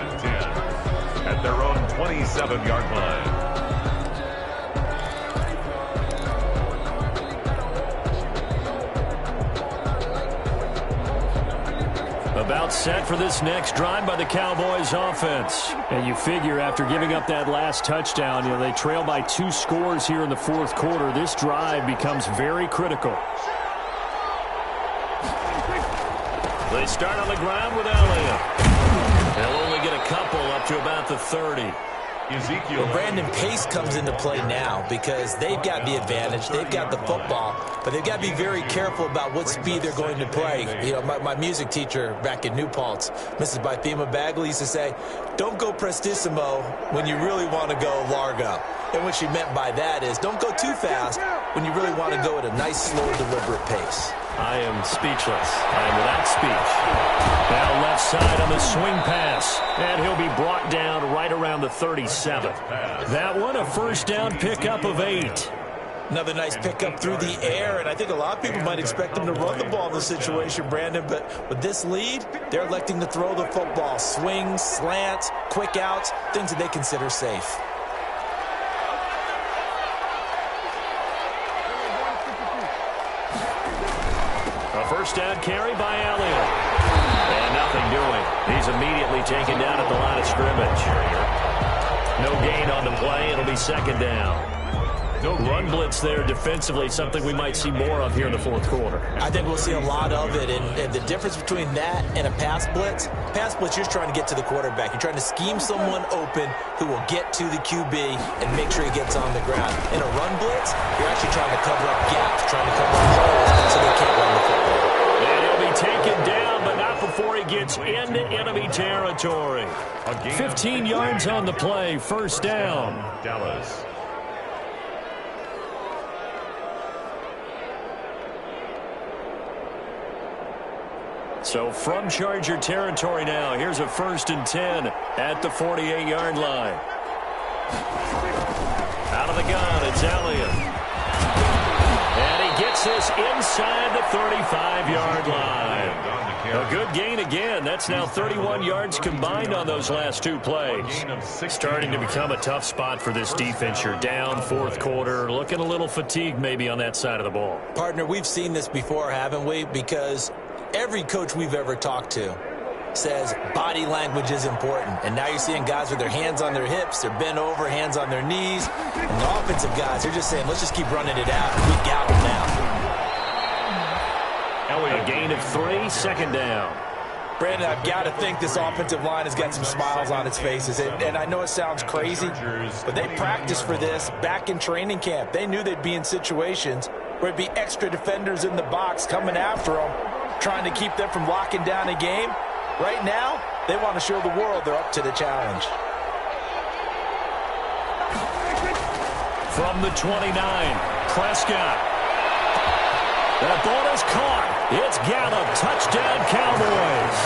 At their own 27-yard line. About set for this next drive by the Cowboys offense. And you figure after giving up that last touchdown, they trail by 2 scores here in the 4th quarter. This drive becomes very critical. They start on the ground with Elliott. They'll only get a couple up to about the 30. Well, Brandon, pace comes into play now because they've got the advantage. They've got the football, but they've got to be very careful about what speed they're going to play. You know, my music teacher back in New Paltz, Mrs. Bythema Bagley, used to say, don't go prestissimo when you really want to go largo. And what she meant by that is don't go too fast when you really want to go at a nice, slow, deliberate pace. I am speechless. I am without speech. Now left side on the swing pass. And he'll be brought down right around the 37. That one, a first down pickup of 8. Another nice pickup through the air, and I think a lot of people might expect them to run the ball in this situation, Brandon, but with this lead, they're electing to throw the football. Swings, slants, quick outs, things that they consider safe. A first down carry by Elliott. And nothing doing. He's immediately taken down at the line of scrimmage. No gain on the play. It'll be second down. No run blitz there defensively, something we might see more of here in the fourth quarter. I think we'll see a lot of it, and the difference between that and a pass blitz, you're trying to get to the quarterback. You're trying to scheme someone open who will get to the QB and make sure he gets on the ground. In a run blitz, you're actually trying to cover up gaps, trying to cover up holes so they can't run the football. And he'll be taken down, but not before he gets into enemy territory. 15 yards on the play, first down. Dallas. So from Charger territory now, here's a 1st and 10 at the 48-yard line. Out of the gun, it's Elliott. And he gets this inside the 35-yard line. A good gain again. That's now 31 yards combined on those last 2 plays. Starting to become a tough spot for this defense. You're down fourth quarter, looking a little fatigued maybe on that side of the ball. Partner, we've seen this before, haven't we? Because every coach we've ever talked to says body language is important. And now you're seeing guys with their hands on their hips, they're bent over, hands on their knees. And the offensive guys, they're just saying, let's just keep running it out. We got them now. A gain of 3, second down. Brandon, I've got to think this offensive line has got some smiles on its faces. And I know it sounds crazy, but they practiced for this back in training camp. They knew they'd be in situations where it'd be extra defenders in the box coming after them, trying to keep them from locking down a game. Right now, they want to show the world they're up to the challenge. From the 29, Prescott. That ball is caught. It's Gallup. Touchdown, Cowboys.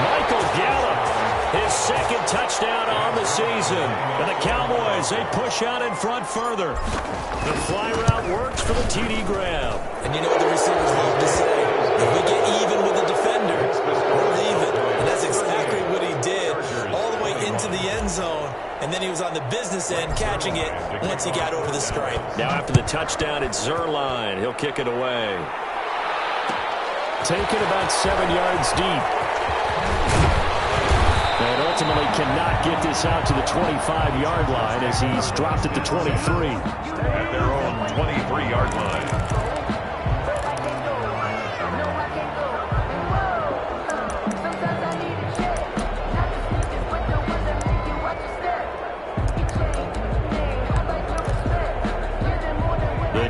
Michael Gallup, his second touchdown on the season. And the Cowboys, they push out in front further. The fly route works for the TD grab. And you know what the receivers love to say? If we get even with the defender, we're leaving. And that's exactly what he did all the way into the end zone. And then he was on the business end catching it once he got over the stripe. Now after the touchdown, it's Zerline. He'll kick it away. Taken about 7 yards deep. And ultimately cannot get this out to the 25-yard line as he's dropped at the 23. At their own 23-yard line.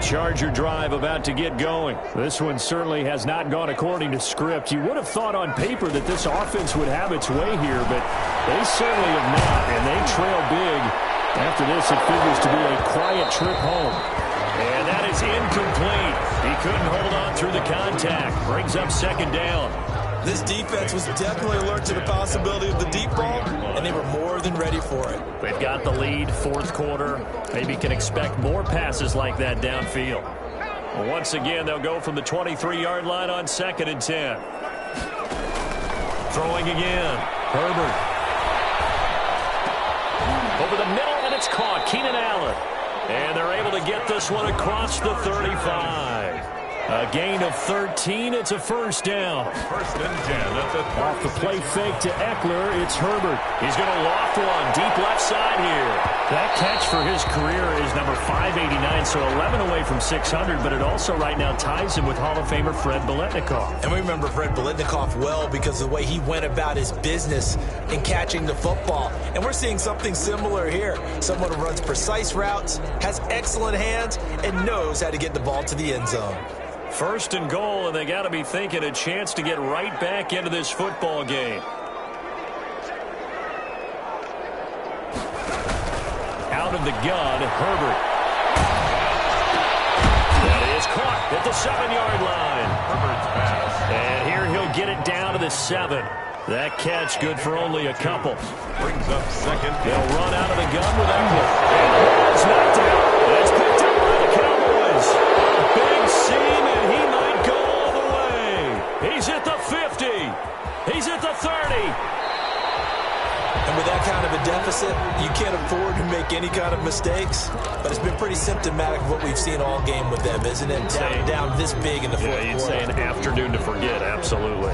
Charger drive about to get going. This one certainly has not gone according to script. You would have thought on paper that this offense would have its way here, but they certainly have not, and they trail big. After this, it figures to be a quiet trip home. And that is incomplete. He couldn't hold on through the contact. Brings up second down. This defense was definitely alert to the possibility of the deep ball, and they were more than ready for it. They've got the lead, fourth quarter. Maybe can expect more passes like that downfield. Once again, they'll go from the 23-yard line on 2nd and 10. Throwing again. Herbert. Over the middle, and it's caught. Keenan Allen. And they're able to get this one across the 35. A gain of 13. It's a first down. First and 10 at the Off the play fake to Eckler, it's Herbert. He's going to loft one deep left side here. That catch for his career is number 589, so 11 away from 600, but it also right now ties him with Hall of Famer Fred Biletnikoff. And we remember Fred Biletnikoff well because of the way he went about his business in catching the football. And we're seeing something similar here. Someone who runs precise routes, has excellent hands, and knows how to get the ball to the end zone. First and goal, and they got to be thinking a chance to get right back into this football game. Out of the gun, Herbert. That is caught at the 7-yard line. Herbert's pass. And here he'll get it down to the 7. That catch good for only a couple. Brings up second. They'll run out of the gun with Eckler. And it's knocked out. That's picked up by the Cowboys. Big seam, and he might go all the way. He's at the 50. He's at the 30. And with that kind of a deficit, you can't afford to make any kind of mistakes. But it's been pretty symptomatic of what we've seen all game with them, isn't it? Down this big in the fourth quarter. Yeah, you'd say an afternoon to forget, absolutely.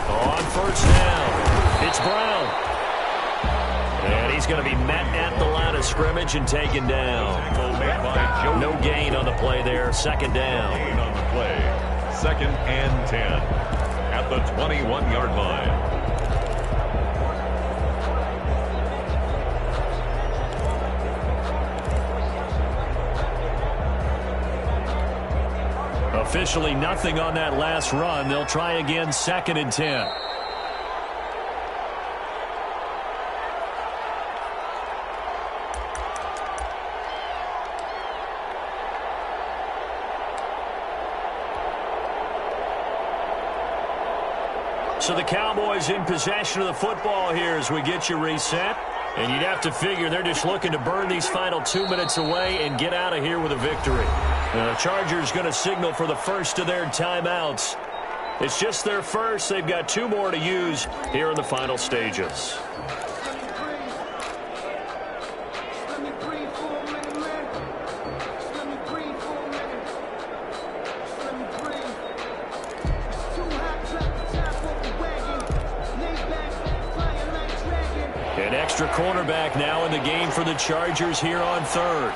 On first down, it's Brown. And he's going to be met at the line of scrimmage and taken down. No gain on the play there. Second down. Gain on the play. Second and 10 at the 21-yard line. Officially nothing on that last run. They'll try again, second and 10. So the Cowboys in possession of the football here as we get you reset. And you'd have to figure they're just looking to burn these final 2 minutes away and get out of here with a victory. Now the Chargers going to signal for the first of their timeouts. It's just their first. They've got 2 more to use here in the final stages. An extra cornerback now in the game for the Chargers here on third.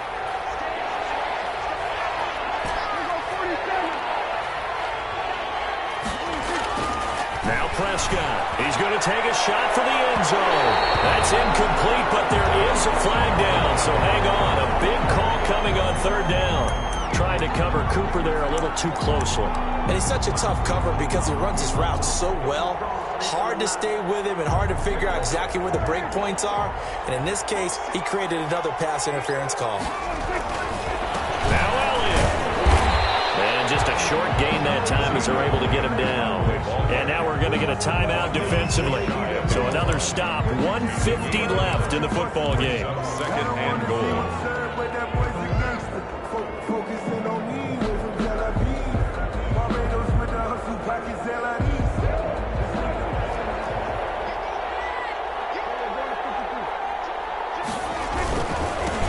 Now Prescott. He's going to take a shot for the end zone. That's incomplete, but there is a flag down, so hang on. A big call coming on third down. Trying to cover Cooper there a little too closely. And he's such a tough cover because he runs his route so well. Hard to stay with him and hard to figure out exactly where the break points are. And in this case, he created another pass interference call. Now Elliott. And just a short gain that time as they're able to get him down. And now we're going to get a timeout defensively. So another stop. 1:50 left in the football game. Second and goal.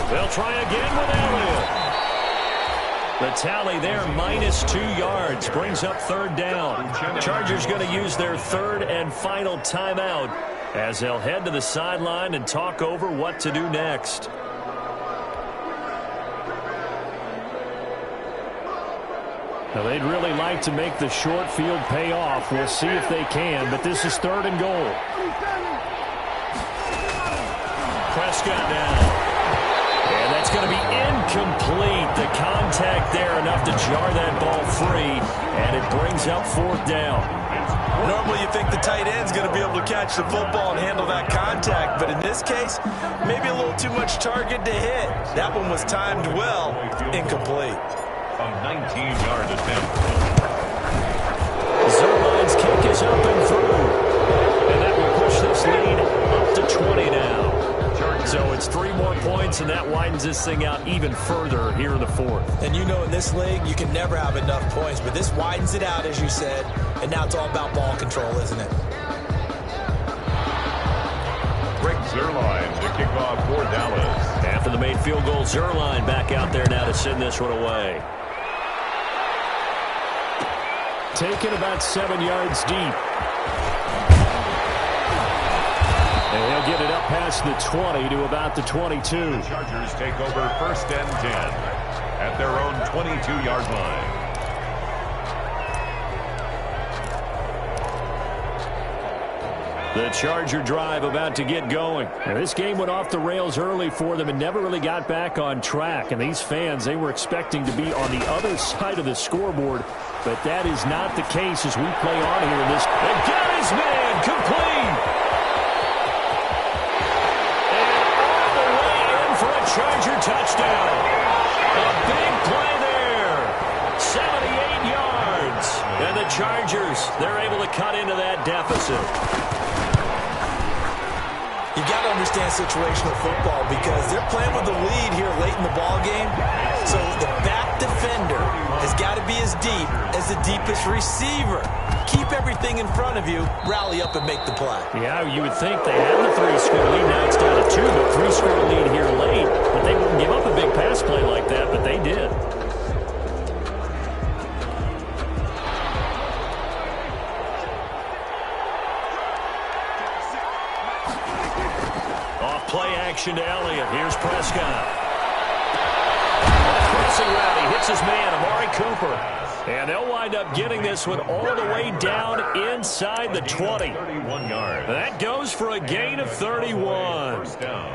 They'll try again with Elliott. The tally there, -2 yards, brings up third down. Chargers going to use their third and final timeout as they'll head to the sideline and talk over what to do next. Now, they'd really like to make the short field pay off. We'll see if they can, but this is third and goal. Prescott now. And that's going to be incomplete. The contact there enough to jar that ball free, and it brings up fourth down. Normally you think the tight end's going to be able to catch the football and handle that contact, but in this case, maybe a little too much target to hit. That one was timed well, incomplete. A 19-yard attempt. Zerline's kick is up and through. And that will push this lead up to 20 now. So it's 3 more points, and that widens this thing out even further here in the fourth. And you know in this league, you can never have enough points, but this widens it out, as you said, and now it's all about ball control, isn't it? Brings Zerline to kick off for Dallas. After the made field goal, Zerline back out there now to send this one away. Taken about 7 yards deep. And he'll get it up past the 20 to about the 22. The Chargers take over 1st and 10 at their own 22-yard line. The Charger drive about to get going. Now, this game went off the rails early for them and never really got back on track. And these fans, they were expecting to be on the other side of the scoreboard. But that is not the case as we play on here in this. And got his man complete. And all the way in for a Charger touchdown. A big play there. 78 yards. And the Chargers, they're able to cut into that deficit. You got to understand situational football because they're playing with the lead here late in the ball game. So the back defender has got to be as deep as the deepest receiver. Keep everything in front of you, rally up and make the play. Yeah, you would think they had the 3-score lead. Now it's down to 2, but 3-score lead here late. But they wouldn't give up a big pass play like that, but they did. Play action to Elliott. Here's Prescott. Crossing route. He hits his man, Amari Cooper. And they'll wind up getting this one all the way down inside the 20. 31 yards. That goes for a gain of 31. First down.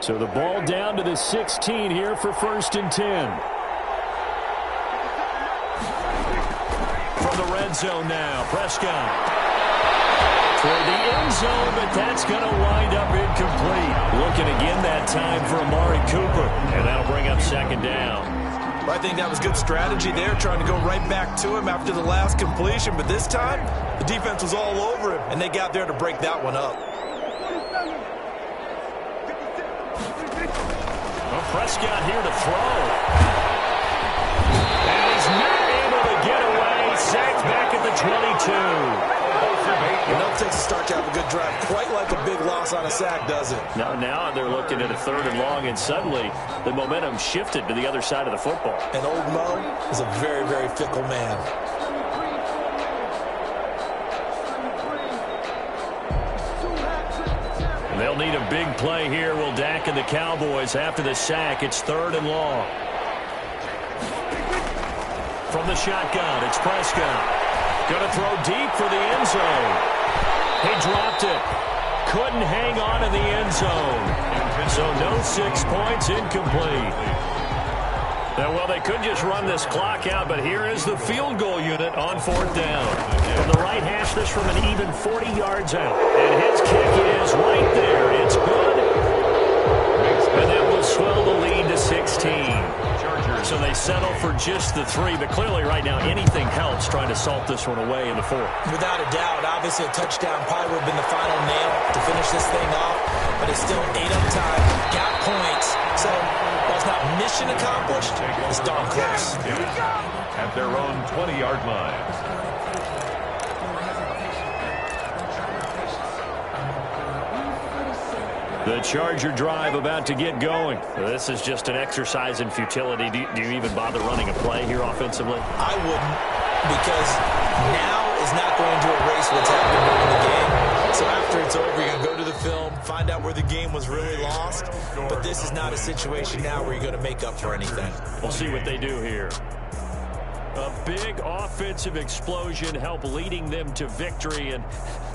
So the ball down to the 16 here for 1st and 10. From the red zone now, Prescott. For the end zone, but that's going to wind up incomplete. Looking again that time for Amari Cooper, and that'll bring up 2nd down. I think that was good strategy there, trying to go right back to him after the last completion, but this time, the defense was all over him, and they got there to break that one up. Well, Prescott here to throw. And he's not able to get away. Sacked back at the 22. You know, it takes a start to have a good drive. Quite like a big loss on a sack, does it? Now they're looking at a 3rd and long, and suddenly the momentum shifted to the other side of the football. And old Mo is a very, very fickle man. And they'll need a big play here. Will Dak and the Cowboys after the sack. It's 3rd and long. From the shotgun, it's Prescott. Going to throw deep for the end zone. He dropped it. Couldn't hang on in the end zone. So no 6 points, incomplete. Now, well, they could just run this clock out, but here is the field goal unit on 4th down. From the right hash, this from an even 40 yards out. And his kick is right there. It's good. And that will swell the lead to 16. So they settle for just the 3, but clearly right now anything helps trying to salt this one away in the 4th. Without a doubt, obviously a touchdown probably would have been the final nail to finish this thing off, but it's still 8 up time, got points, so while it's not mission accomplished, it's darn close. At their own 20-yard line. The Charger drive about to get going. This is just an exercise in futility. Do you even bother running a play here offensively? I wouldn't, because now is not going to erase what's happened during the game. So after it's over, you're going to go to the film, find out where the game was really lost. But this is not a situation now where you're going to make up for anything. We'll see what they do here. A big offensive explosion helped leading them to victory, and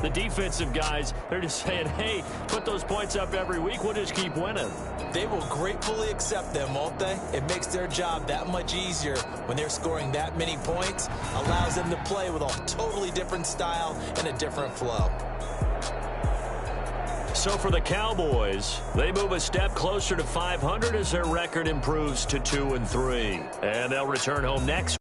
the defensive guys, they're just saying, hey, put those points up every week, we'll just keep winning. They will gratefully accept them, won't they? It makes their job that much easier when they're scoring that many points, allows them to play with a totally different style and a different flow. So for the Cowboys, they move a step closer to 500 as their record improves to 2-3. And they'll return home next.